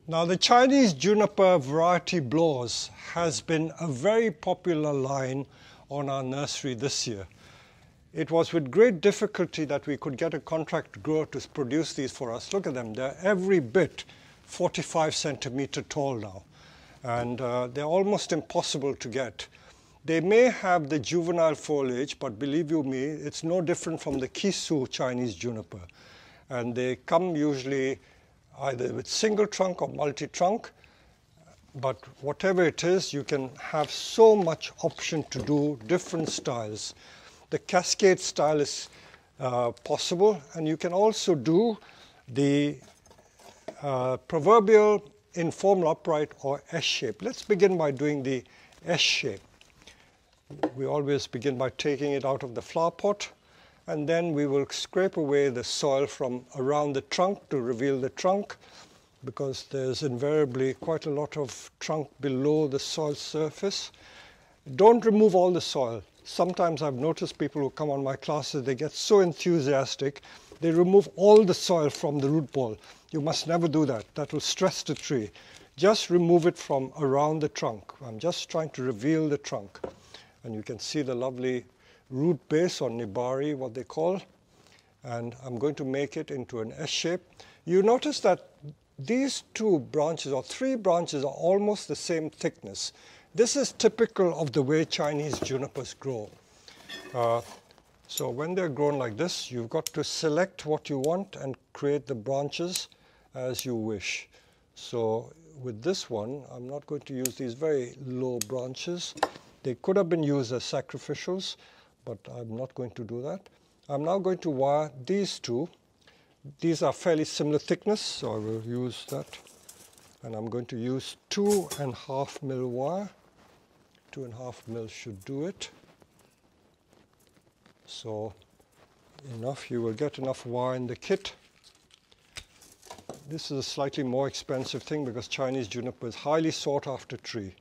Now, the Chinese juniper variety blowers has been a very popular line on our nursery this year. It was with great difficulty that we could get a contract grower to produce these for us. Look at them, they're every bit 45 centimeter tall now, and they're almost impossible to get. They may have the juvenile foliage, but believe you me, it's no different from the Kisu Chinese juniper. And they come usually either with single trunk or multi-trunk, but whatever it is, you can have so much option to do different styles. The cascade style is possible, and you can also do the proverbial informal upright or S shape. Let's begin by doing the S shape. We always begin by taking it out of the flower pot, and then we will scrape away the soil from around the trunk to reveal the trunk, because there's invariably quite a lot of trunk below the soil surface. Don't remove all the soil. Sometimes I've noticed people who come on my classes, they get so enthusiastic, they remove all the soil from the root ball. You must never do that. That will stress the tree. Just remove it from around the trunk. I'm just trying to reveal the trunk. And you can see the lovely root base, or nibari, what they call. And I'm going to make it into an S shape. You notice that these two branches, or three branches, are almost the same thickness. This is typical of the way Chinese junipers grow. So when they're grown like this, you've got to select what you want and create the branches as you wish. So with this one, I'm not going to use these very low branches. They could have been used as sacrificials, but I'm not going to do that. I'm now going to wire these two. These are fairly similar thickness, so I will use that. And I'm going to use 2.5 mil wire. 2.5 mil should do it. So enough, you will get enough wire in the kit. This is a slightly more expensive thing because Chinese juniper is highly sought after tree.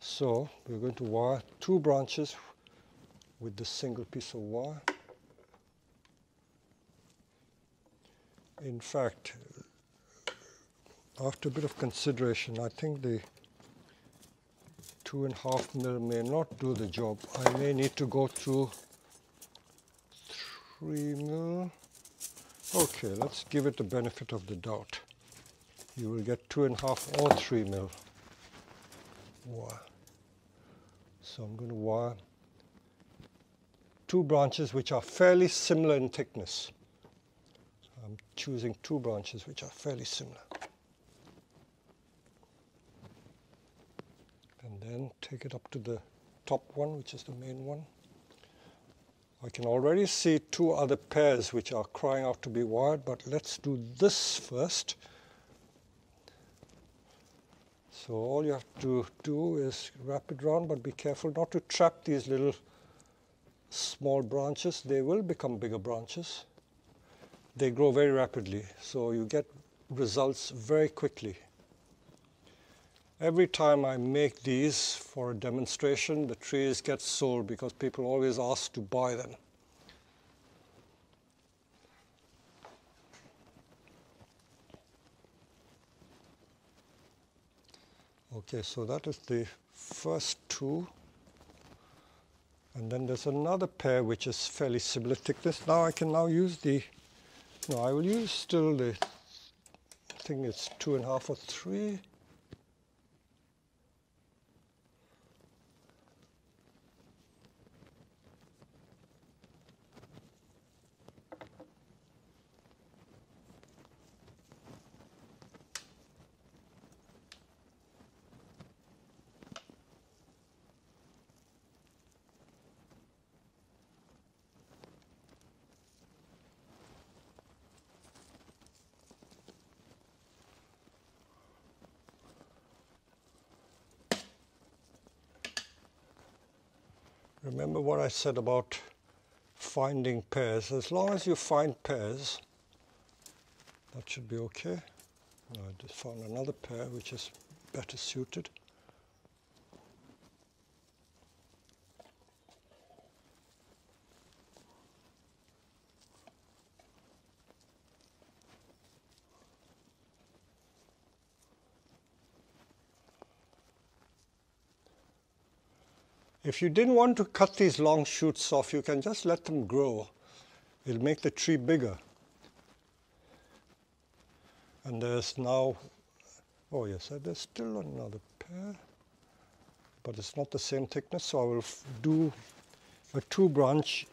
So we're going to wire two branches with this single piece of wire. In fact, after a bit of consideration, I think the 2.5 mil may not do the job. I may need to go through 3 mil. Okay, let's give it the benefit of the doubt. You will get 2.5 or 3 mil wire. So I'm going to wire two branches which are fairly similar in thickness. I'm choosing two branches which are fairly similar. And then take it up to the top one, which is the main one. I can already see two other pairs which are crying out to be wired, but let's do this first. So all you have to do is wrap it round, but be careful not to trap these little small branches. They will become bigger branches. They grow very rapidly, so you get results very quickly. Every time I make these for a demonstration, the trees get sold because people always ask to buy them. Okay, so that is the first two. And then there's another pair which is fairly similar thickness. Now I can now use the, no, I will use still the, I think it's 2.5 or 3. Remember what I said about finding pairs. As long as you find pairs, that should be okay. I just found another pair which is better suited. If you didn't want to cut these long shoots off, you can just let them grow. It'll make the tree bigger. And there's now, oh yes, there's still another pair, but it's not the same thickness, so I will do a 2-branch,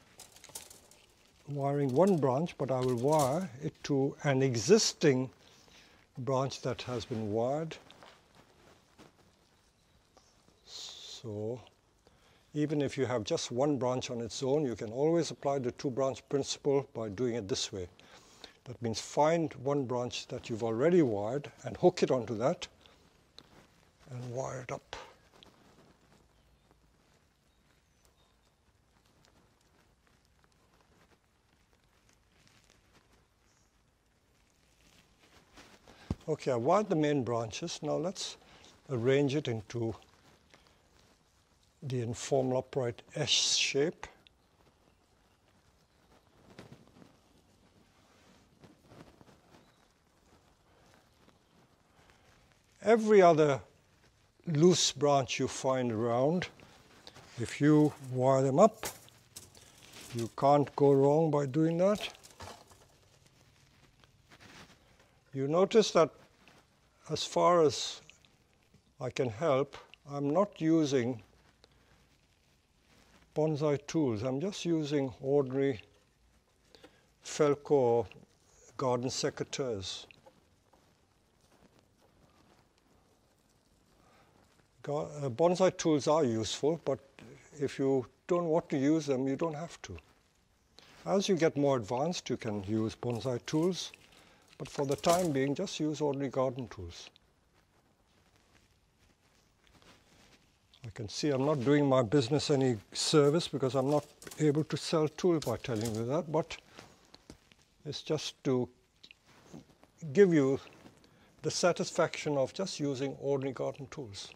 wiring one branch, but I will wire it to an existing branch that has been wired. So even if you have just one branch on its own, you can always apply the 2-branch principle by doing it this way. That means find one branch that you've already wired and hook it onto that and wire it up. Okay, I wired the main branches. Now let's arrange it into the informal upright S shape. Every other loose branch you find around, if you wire them up, you can't go wrong by doing that. You notice that as far as I can help, I'm not using bonsai tools. I'm just using ordinary Felco or garden secateurs. Bonsai tools are useful, but if you don't want to use them, you don't have to. As you get more advanced, you can use bonsai tools, but for the time being, just use ordinary garden tools. I can see I'm not doing my business any service because I'm not able to sell tools by telling you that, but it's just to give you the satisfaction of just using ordinary garden tools.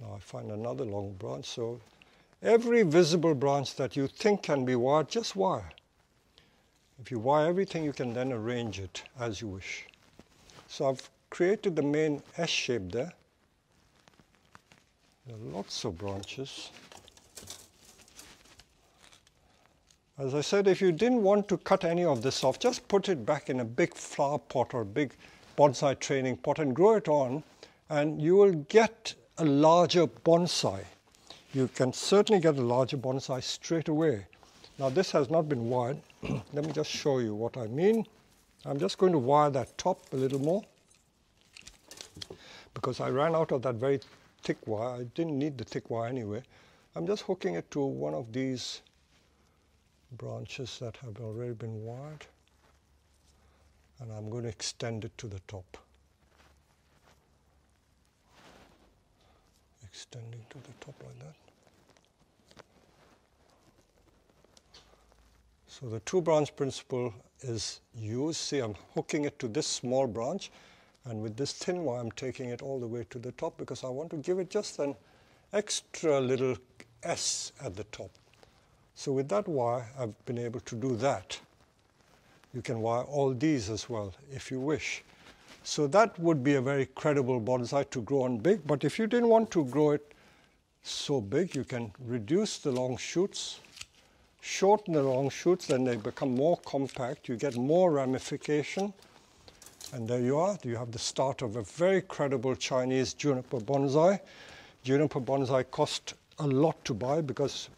Now I find another long branch, so every visible branch that you think can be wired, just wire. If you wire everything, you can then arrange it as you wish. So I've created the main S shape there. There are lots of branches. As I said, if you didn't want to cut any of this off, just put it back in a big flower pot or a big bonsai training pot and grow it on, and you will get a larger bonsai. You can certainly get a larger bonsai straight away. Now this has not been wired. Let me just show you what I mean. I'm just going to wire that top a little more because I ran out of that very thick wire. I didn't need the thick wire anyway. I'm just hooking it to one of these branches that have already been wired, and I'm going to extend it to the top. Extending to the top like that. So the 2-branch principle is used. See, I'm hooking it to this small branch, and with this thin wire, I'm taking it all the way to the top because I want to give it just an extra little S at the top. So with that wire, I've been able to do that. You can wire all these as well, if you wish. So that would be a very credible bonsai to grow on big, but if you didn't want to grow it so big, you can reduce the long shoots, shorten the long shoots, then they become more compact, you get more ramification, and there you are. You have the start of a very credible Chinese juniper bonsai. Juniper bonsai cost a lot to buy because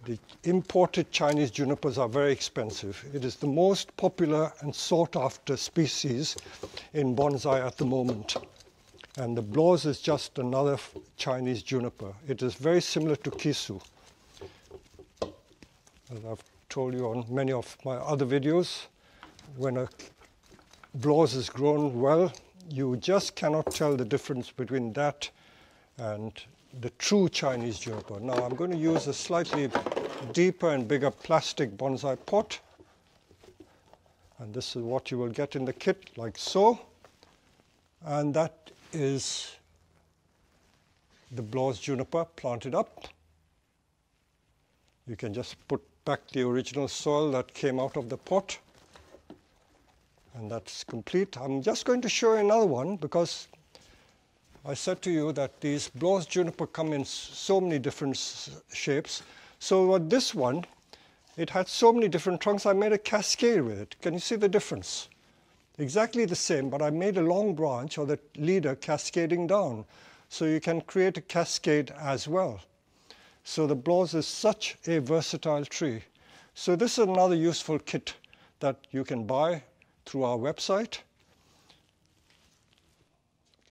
the imported Chinese junipers are very expensive. It is the most popular and sought after species in bonsai at the moment. And the Blows is just another Chinese juniper. It is very similar to Kisu. As I've told you on many of my other videos, when a Blows is grown well, you just cannot tell the difference between that and the true Chinese juniper. Now I'm going to use a slightly deeper and bigger plastic bonsai pot, and this is what you will get in the kit, like so, and that is the Blows juniper planted up. You can just put back the original soil that came out of the pot, And that's complete. I'm just going to show you another one because I said to you that these Blows juniper come in so many different shapes. So with this one, it had so many different trunks, I made a cascade with it. Can you see the difference? Exactly the same, but I made a long branch or the leader cascading down. So you can create a cascade as well. So the Blows is such a versatile tree. So this is another useful kit that you can buy through our website.